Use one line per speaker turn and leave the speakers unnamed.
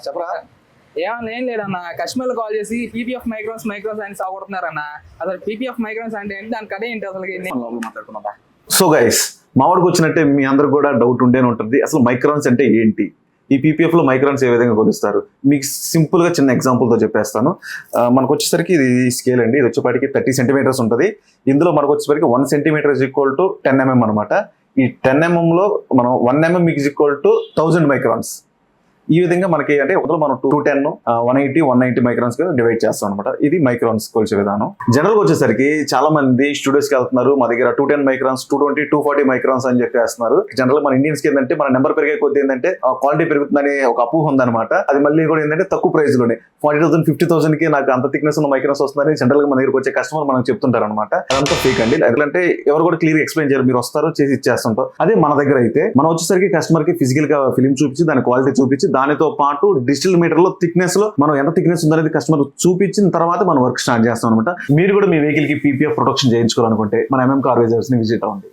చెప్పరా
ఏమన్నా ఏం లేదన్న కస్టమర్లు కాల్ చేసి పీపీఎఫ్ మైక్రోన్స్ అని సాగుతున్నారన్న. అసలు పీపీఎఫ్ మైక్రోన్స్ అంటే ఏంటి, దాని కథ ఏంటి అసలు?
మాట్లాడుకున్నా. సో గైస్, మావాడికి వచ్చినట్టే మీ అందరికి కూడా డౌట్ ఉండేనే ఉంటుంది, అసలు మైక్రాన్స్ అంటే ఏంటి, ఈ పీపీఎఫ్ లో మైక్రాన్స్ ఏ విధంగా కొలుస్తారు. మీకు సింపుల్ గా చిన్న ఎగ్జాంపుల్ తో చెప్పేస్తాను. మనకు వచ్చేసరికి ఇది స్కేల్ అండి. ఇది వచ్చేపాటికి 30 సెంటీమీటర్స్ ఉంటుంది. ఇందులో మనకు వచ్చేసరికి 1 centimetre is equal to 10 mm అనమాట. ఈ 10 mm లో మనం 1 mm is equal to 1000 microns. ఈ విధంగా మనకి అంటే మనం 210, 180, 190 మైక్రాన్స్ గా డివైడ్ చేస్తాం అనమాట. ఇది మైక్రాన్స్ కొలిచే విధానం. జనరల్ గా వచ్చేసరికి చాలా మంది స్టూడియోస్ కి వెళ్తున్నారు, మా దగ్గర 210 మైక్రాన్స్, 220, 240 మైక్రాన్స్ అని చెప్పేస్తున్నారు. జనరల్ మన ఇండియన్స్ కి ఏంటంటే మన నెంబర్ పెరిగే కొద్ది ఏంటంటే క్వాలిటీ పెరుగుతుందని ఒక అపోహ ఉందన్నమాట. అది మళ్ళీ కూడా ఏంటంటే తక్కువ ప్రైస్ లోనే 40,000, 50,000 కి నాకు అంత థిక్నెస్ ఉన్న మైక్రాన్స్ వస్తుందని జనరల్ గా మన దగ్గరకు వచ్చే కస్టమర్ మనకు చెప్తుంటారు అనమాట. అదంతా ఫేక్ అండి. ఎందుకంటే ఎవరు కూడా క్లియర్ ఎక్స్ప్లెయిన్ చేయాలి, మీరు వస్తారు చేసి ఇచ్చేస్తుంటారు. అదే మన దగ్గర అయితే మనం వచ్చేసరికి కస్టమర్ కి ఫిజికల్ గా ఫిలిం చూపించి దాని క్వాలిటీ చూపించి దానితో పాటు డిజిటల్ మీటర్ లో థిక్నెస్ లో మనం ఎంత థిక్నెస్ ఉందనేది కస్టమర్ చూపించిన తర్వాత మనం వర్క్ స్టార్ట్ చేస్తాం అనమాట. మీరు కూడా మీ వెహికల్ కి పీపీఎఫ్ ప్రొటెక్షన్ చేయించుకోవాలనుకుంటే మన ఎంఎం కార్ వేజర్స్ ని విజిట్ అవ్వండి.